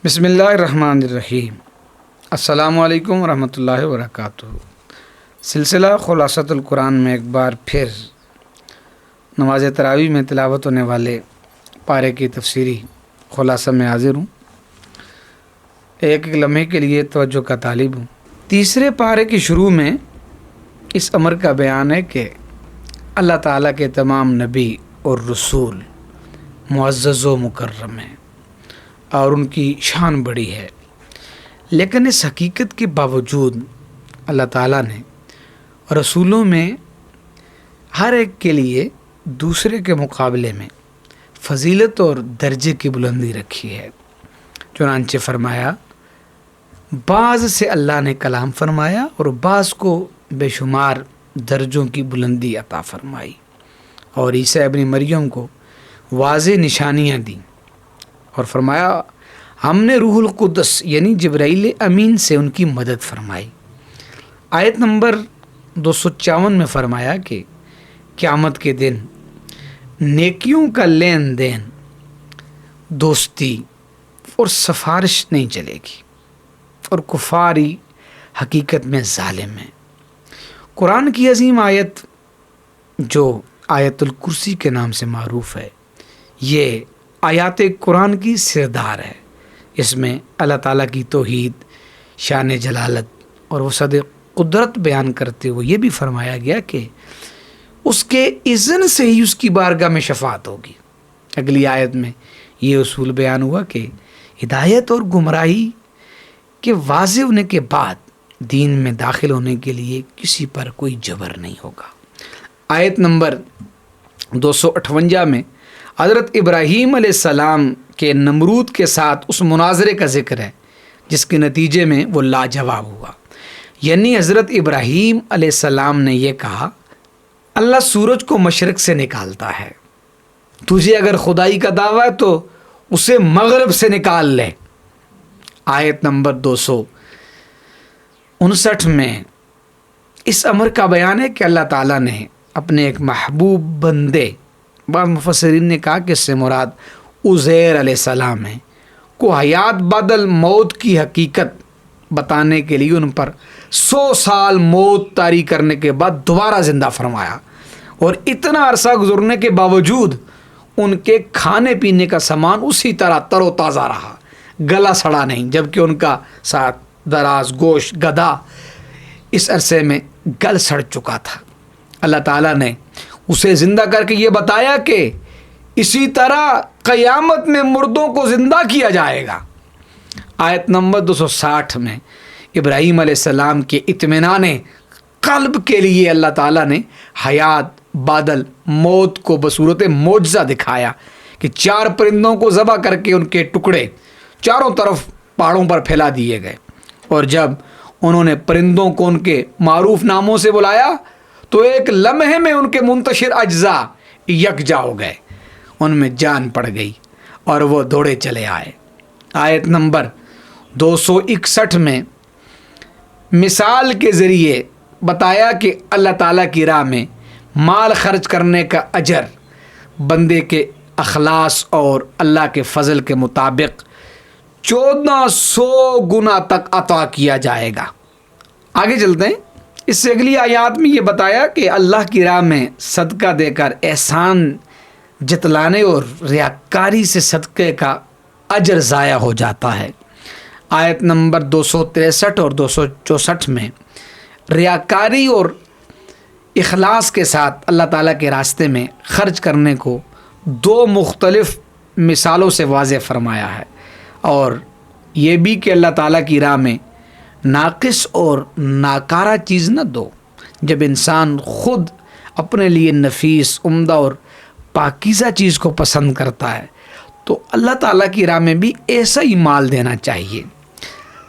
بسم اللہ الرحمن الرحیم۔ السلام علیکم ورحمۃ اللہ وبرکاتہ۔ سلسلہ خلاصۃ القرآن میں ایک بار پھر نماز تراویح میں تلاوت ہونے والے پارے کی تفسیری خلاصہ میں حاضر ہوں۔ ایک لمحے کے لیے توجہ کا طالب ہوں۔ تیسرے پارے کی شروع میں اس امر کا بیان ہے کہ اللہ تعالیٰ کے تمام نبی اور رسول معزز و مکرم ہیں اور ان کی شان بڑی ہے، لیکن اس حقیقت کے باوجود اللہ تعالیٰ نے رسولوں میں ہر ایک کے لیے دوسرے کے مقابلے میں فضیلت اور درجے کی بلندی رکھی ہے۔ چنانچہ فرمایا بعض سے اللہ نے کلام فرمایا اور بعض کو بے شمار درجوں کی بلندی عطا فرمائی، اور عیسیٰ ابن مریم کو واضح نشانیاں دیں، اور فرمایا ہم نے روح القدس یعنی جبرائیل امین سے ان کی مدد فرمائی۔ آیت نمبر 254 میں فرمایا کہ قیامت کے دن نیکیوں کا لین دین، دوستی اور سفارش نہیں چلے گی، اور کفاری حقیقت میں ظالم ہیں۔ قرآن کی عظیم آیت جو آیت الکرسی کے نام سے معروف ہے، یہ آیات قرآن کی سردار ہے۔ اس میں اللہ تعالیٰ کی توحید، شان جلالت اور وسعت قدرت بیان کرتے ہوئے یہ بھی فرمایا گیا کہ اس کے اذن سے ہی اس کی بارگاہ میں شفاعت ہوگی۔ اگلی آیت میں یہ اصول بیان ہوا کہ ہدایت اور گمراہی کے واضح ہونے کے بعد دین میں داخل ہونے کے لیے کسی پر کوئی جبر نہیں ہوگا۔ آیت نمبر 258 میں حضرت ابراہیم علیہ السلام کے نمرود کے ساتھ اس مناظرے کا ذکر ہے جس کے نتیجے میں وہ لاجواب ہوا۔ یعنی حضرت ابراہیم علیہ السلام نے یہ کہا اللہ سورج کو مشرق سے نکالتا ہے، تجھے اگر خدائی کا دعویٰ ہے تو اسے مغرب سے نکال لے۔ آیت نمبر 259 میں اس امر کا بیان ہے کہ اللہ تعالیٰ نے اپنے ایک محبوب بندے، بعض مفسرین نے کہا کہ اس سے مراد عزیر علیہ السلام ہیں، کو حیات بعد الموت کی حقیقت بتانے کے لیے ان پر 100 سال موت طاری کرنے کے بعد دوبارہ زندہ فرمایا، اور اتنا عرصہ گزرنے کے باوجود ان کے کھانے پینے کا سامان اسی طرح تر و تازہ رہا، گلا سڑا نہیں، جبکہ ان کا ساتھ دراز گوشت گدھا اس عرصے میں گل سڑ چکا تھا۔ اللہ تعالیٰ نے اسے زندہ کر کے یہ بتایا کہ اسی طرح قیامت میں مردوں کو زندہ کیا جائے گا۔ آیت نمبر 260 میں ابراہیم علیہ السلام کے اطمینان قلب کے لیے اللہ تعالیٰ نے حیات بعد موت کو بصورت معجزہ دکھایا کہ 4 پرندوں کو ذبح کر کے ان کے ٹکڑے چاروں طرف پہاڑوں پر پھیلا دیے گئے، اور جب انہوں نے پرندوں کو ان کے معروف ناموں سے بلایا تو ایک لمحے میں ان کے منتشر اجزاء یکجا ہو گئے، ان میں جان پڑ گئی اور وہ دوڑے چلے آئے۔ آیت نمبر 261 میں مثال کے ذریعے بتایا کہ اللہ تعالیٰ کی راہ میں مال خرچ کرنے کا اجر بندے کے اخلاص اور اللہ کے فضل کے مطابق 1400 گنا تک عطا کیا جائے گا۔ آگے چلتے ہیں۔ اس سے اگلی آیات میں یہ بتایا کہ اللہ کی راہ میں صدقہ دے کر احسان جتلانے اور ریاکاری سے صدقے کا اجر ضائع ہو جاتا ہے۔ آیت نمبر 263 اور 264 میں ریاکاری اور اخلاص کے ساتھ اللہ تعالیٰ کے راستے میں خرچ کرنے کو 2 مختلف مثالوں سے واضح فرمایا ہے، اور یہ بھی کہ اللہ تعالیٰ کی راہ میں ناقص اور ناکارہ چیز نہ دو۔ جب انسان خود اپنے لیے نفیس، عمدہ اور پاکیزہ چیز کو پسند کرتا ہے تو اللہ تعالیٰ کی راہ میں بھی ایسا ہی مال دینا چاہیے۔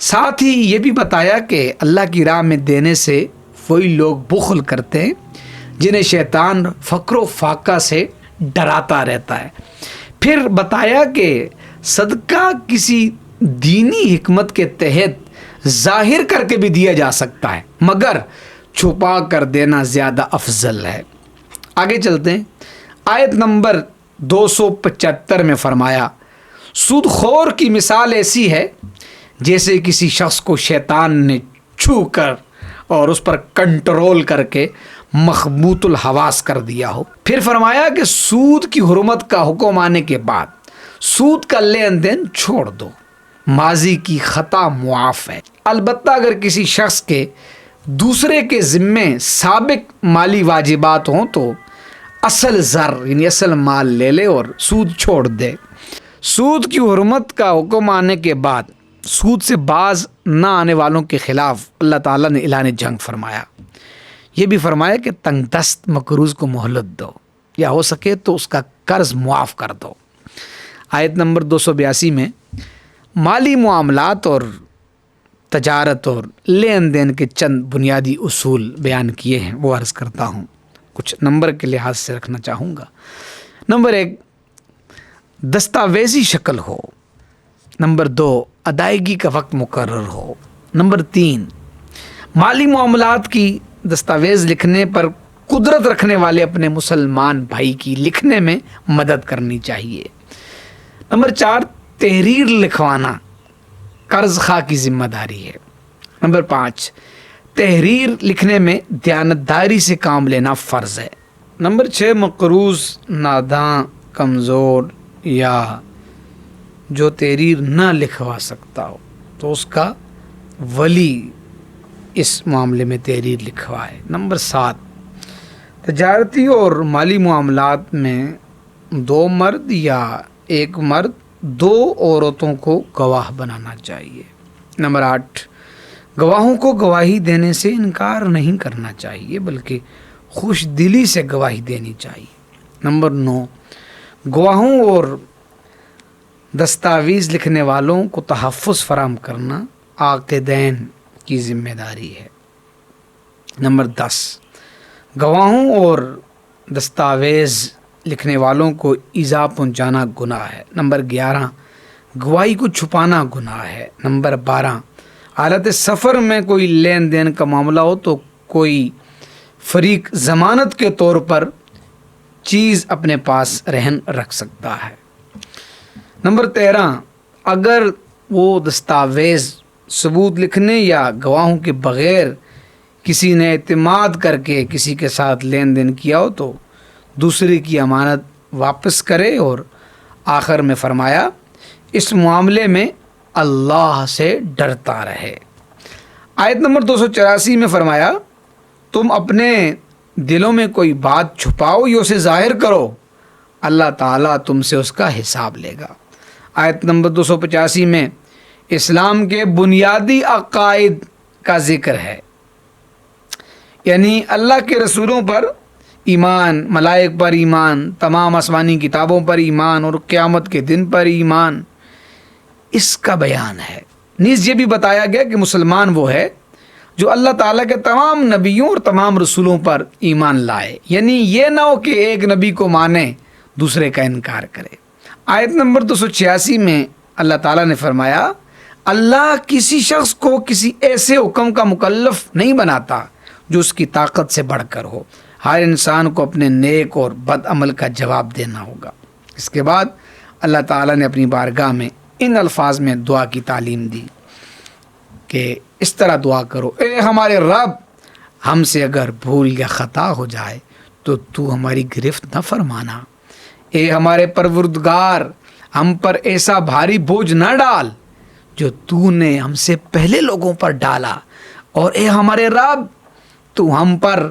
ساتھ ہی یہ بھی بتایا کہ اللہ کی راہ میں دینے سے وہی لوگ بخل کرتے ہیں جنہیں شیطان فقر و فاقہ سے ڈراتا رہتا ہے۔ پھر بتایا کہ صدقہ کسی دینی حکمت کے تحت ظاہر کر کے بھی دیا جا سکتا ہے، مگر چھپا کر دینا زیادہ افضل ہے۔ آگے چلتے ہیں۔ آیت نمبر 275 میں فرمایا سود خور کی مثال ایسی ہے جیسے کسی شخص کو شیطان نے چھو کر اور اس پر کنٹرول کر کے مخبوط الحواس کر دیا ہو۔ پھر فرمایا کہ سود کی حرمت کا حکم آنے کے بعد سود کا لین دین چھوڑ دو، ماضی کی خطا معاف ہے۔ البتہ اگر کسی شخص کے دوسرے کے ذمے سابق مالی واجبات ہوں تو اصل زر یعنی اصل مال لے لے اور سود چھوڑ دے۔ سود کی حرمت کا حکم آنے کے بعد سود سے باز نہ آنے والوں کے خلاف اللہ تعالیٰ نے اعلان جنگ فرمایا۔ یہ بھی فرمایا کہ تنگ دست مقروض کو مہلت دو، یا ہو سکے تو اس کا قرض معاف کر دو۔ آیت نمبر 282 میں مالی معاملات اور تجارت اور لین دین کے چند بنیادی اصول بیان کیے ہیں، وہ عرض کرتا ہوں، کچھ نمبر کے لحاظ سے رکھنا چاہوں گا۔ نمبر 1، دستاویزی شکل ہو۔ نمبر 2، ادائیگی کا وقت مقرر ہو۔ نمبر 3، مالی معاملات کی دستاویز لکھنے پر قدرت رکھنے والے اپنے مسلمان بھائی کی لکھنے میں مدد کرنی چاہیے۔ نمبر 4، تحریر لکھوانا قرض خواہ کی ذمہ داری ہے۔ نمبر 5، تحریر لکھنے میں دیانتداری سے کام لینا فرض ہے۔ نمبر 6، مقروض ناداں، کمزور یا جو تحریر نہ لکھوا سکتا ہو تو اس کا ولی اس معاملے میں تحریر لکھوائے۔ نمبر 7، تجارتی اور مالی معاملات میں 2 مرد یا 1 مرد 2 عورتوں کو گواہ بنانا چاہیے۔ نمبر 8، گواہوں کو گواہی دینے سے انکار نہیں کرنا چاہیے بلکہ خوش دلی سے گواہی دینی چاہیے۔ نمبر 9، گواہوں اور دستاویز لکھنے والوں کو تحفظ فراہم کرنا عاقدین کی ذمہ داری ہے۔ نمبر 10، گواہوں اور دستاویز لکھنے والوں کو ایذا پہنچانا گناہ ہے۔ نمبر 11، گواہی کو چھپانا گناہ ہے۔ نمبر 12، حالت سفر میں کوئی لین دین کا معاملہ ہو تو کوئی فریق ضمانت کے طور پر چیز اپنے پاس رہن رکھ سکتا ہے۔ نمبر 13، اگر وہ دستاویز ثبوت لکھنے یا گواہوں کے بغیر کسی نے اعتماد کر کے کسی کے ساتھ لین دین کیا ہو تو دوسرے کی امانت واپس کرے، اور آخر میں فرمایا اس معاملے میں اللہ سے ڈرتا رہے۔ آیت نمبر 284 میں فرمایا تم اپنے دلوں میں کوئی بات چھپاؤ یا اسے ظاہر کرو، اللہ تعالیٰ تم سے اس کا حساب لے گا۔ آیت نمبر 285 میں اسلام کے بنیادی عقائد کا ذکر ہے، یعنی اللہ کے رسولوں پر ایمان، ملائک پر ایمان، تمام آسمانی کتابوں پر ایمان اور قیامت کے دن پر ایمان، اس کا بیان ہے۔ نیز یہ بھی بتایا گیا کہ مسلمان وہ ہے جو اللہ تعالیٰ کے تمام نبیوں اور تمام رسولوں پر ایمان لائے، یعنی یہ نہ ہو کہ ایک نبی کو مانے دوسرے کا انکار کرے۔ آیت نمبر 286 میں اللہ تعالیٰ نے فرمایا اللہ کسی شخص کو کسی ایسے حکم کا مکلف نہیں بناتا جو اس کی طاقت سے بڑھ کر ہو، ہر انسان کو اپنے نیک اور بد عمل کا جواب دینا ہوگا۔ اس کے بعد اللہ تعالیٰ نے اپنی بارگاہ میں ان الفاظ میں دعا کی تعلیم دی کہ اس طرح دعا کرو، اے ہمارے رب، ہم سے اگر بھول یا خطا ہو جائے تو ہماری گرفت نہ فرمانا۔ اے ہمارے پروردگار، ہم پر ایسا بھاری بوجھ نہ ڈال جو نے ہم سے پہلے لوگوں پر ڈالا، اور اے ہمارے رب، تو ہم پر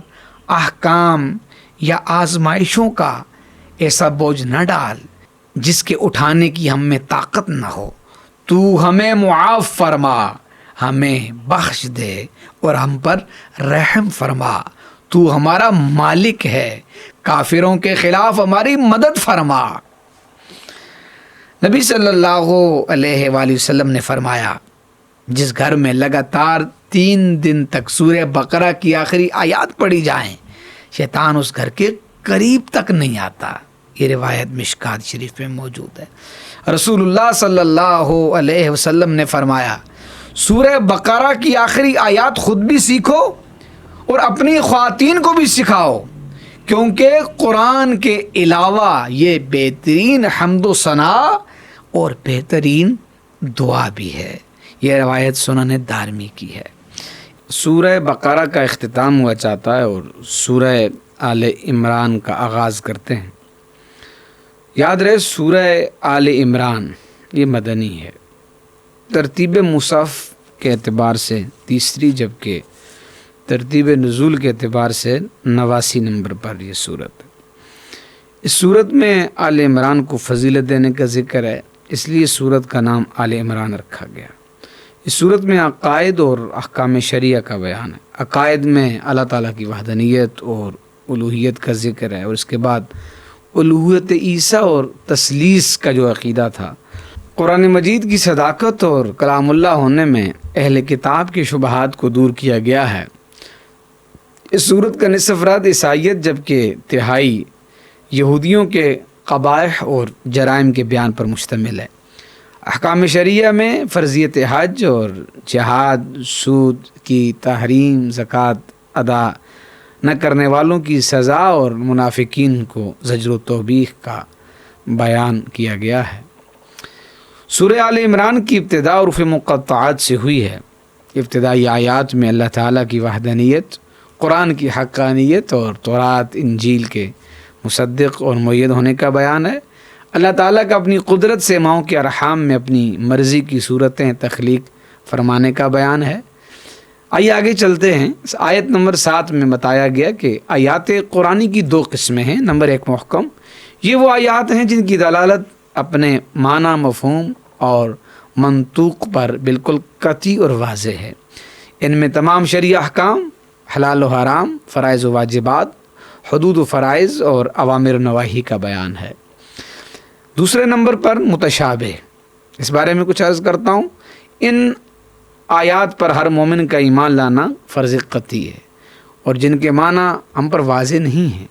احکام یا آزمائشوں کا ایسا بوجھ نہ ڈال جس کے اٹھانے کی ہم میں طاقت نہ ہو۔ تو ہمیں معاف فرما، ہمیں بخش دے اور ہم پر رحم فرما۔ تو ہمارا مالک ہے، کافروں کے خلاف ہماری مدد فرما۔ نبی صلی اللہ علیہ وآلہ وسلم نے فرمایا جس گھر میں لگاتار 3 دن تک سورہ بقرہ کی آخری آیات پڑھی جائیں شیطان اس گھر کے قریب تک نہیں آتا۔ یہ روایت مشکات شریف میں موجود ہے۔ رسول اللہ صلی اللہ علیہ وسلم نے فرمایا سورہ بقرہ کی آخری آیات خود بھی سیکھو اور اپنی خواتین کو بھی سکھاؤ، کیونکہ قرآن کے علاوہ یہ بہترین حمد و ثنا اور بہترین دعا بھی ہے۔ یہ روایت سنن دارمی کی ہے۔ سورہ بقرہ کا اختتام ہوا چاہتا ہے اور سورہ آل عمران کا آغاز کرتے ہیں۔ یاد رہے سورہ آل عمران یہ مدنی ہے، ترتیب مصحف کے اعتبار سے تیسری، جبکہ ترتیب نزول کے اعتبار سے 89 نمبر پر یہ سورت ہے۔ اس سورت میں آل عمران کو فضیلت دینے کا ذکر ہے، اس لیے سورت کا نام آل عمران رکھا گیا۔ اس سورت میں عقائد اور احکام شریعہ کا بیان ہے۔ عقائد میں اللہ تعالیٰ کی وحدانیت اور الوہیت کا ذکر ہے، اور اس کے بعد الوہیت عیسیٰ اور تثلیث کا جو عقیدہ تھا، قرآن مجید کی صداقت اور کلام اللہ ہونے میں اہل کتاب کے شبہات کو دور کیا گیا ہے۔ اس سورت کا نصف افراد عیسائیت، جبکہ تہائی یہودیوں کے قبائح اور جرائم کے بیان پر مشتمل ہے۔ احکام شریعہ میں فرضیت حج اور جہاد، سود کی تحریم، زکوٰۃ ادا نہ کرنے والوں کی سزا اور منافقین کو زجر و توبیخ کا بیان کیا گیا ہے۔ سورہ آل عمران کی ابتدا حروف مقطعات سے ہوئی ہے۔ ابتدائی آیات میں اللہ تعالیٰ کی وحدانیت، قرآن کی حقانیت اور تورات انجیل کے مصدق اور مؤید ہونے کا بیان ہے۔ اللہ تعالیٰ کا اپنی قدرت سے ماؤں کے ارحام میں اپنی مرضی کی صورتیں تخلیق فرمانے کا بیان ہے۔ آئیے آگے چلتے ہیں۔ آیت نمبر 7 میں بتایا گیا کہ آیات قرآنی کی 2 قسمیں ہیں۔ نمبر 1 محکم، یہ وہ آیات ہیں جن کی دلالت اپنے معنی، مفہوم اور منطوق پر بالکل قطعی اور واضح ہے۔ ان میں تمام شرعی احکام، حلال و حرام، فرائض و واجبات، حدود و فرائض اور اوامر و نواہی کا بیان ہے۔ دوسرے نمبر پر متشابہ، اس بارے میں کچھ عرض کرتا ہوں۔ ان آیات پر ہر مومن کا ایمان لانا فرض قطعی ہے، اور جن کے معنی ہم پر واضح نہیں ہیں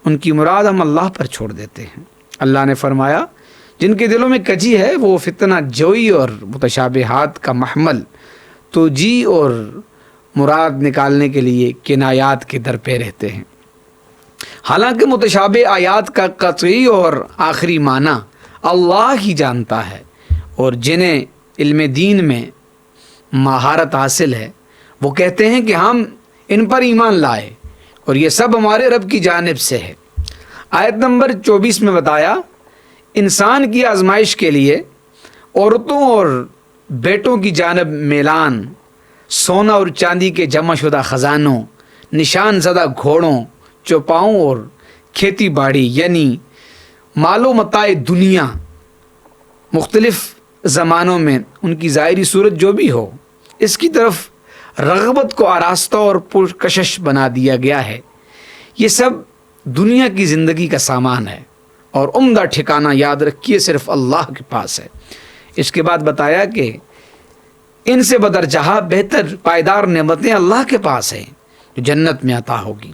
ان کی مراد ہم اللہ پر چھوڑ دیتے ہیں۔ اللہ نے فرمایا جن کے دلوں میں کجی ہے وہ فتنہ جوئی اور متشابہات کا محمل تو جی اور مراد نکالنے کے لیے کنایات کے در پہ رہتے ہیں۔ حالانکہ متشابہ آیات کا قطعی اور آخری معنی اللہ ہی جانتا ہے، اور جنہیں علم دین میں مہارت حاصل ہے وہ کہتے ہیں کہ ہم ان پر ایمان لائے اور یہ سب ہمارے رب کی جانب سے ہے۔ آیت نمبر 24 میں بتایا انسان کی آزمائش کے لیے عورتوں اور بیٹوں کی جانب میلان، سونا اور چاندی کے جمع شدہ خزانوں، نشان زدہ گھوڑوں، چوپاؤں اور کھیتی باڑی یعنی مال و متاع دنیا مختلف زمانوں میں ان کی ظاہری صورت جو بھی ہو، اس کی طرف رغبت کو آراستہ اور پرکشش بنا دیا گیا ہے۔ یہ سب دنیا کی زندگی کا سامان ہے، اور عمدہ ٹھکانہ یاد رکھیے صرف اللہ کے پاس ہے۔ اس کے بعد بتایا کہ ان سے بدرجہ بہتر پائیدار نعمتیں اللہ کے پاس ہیں جو جنت میں عطا ہوگی۔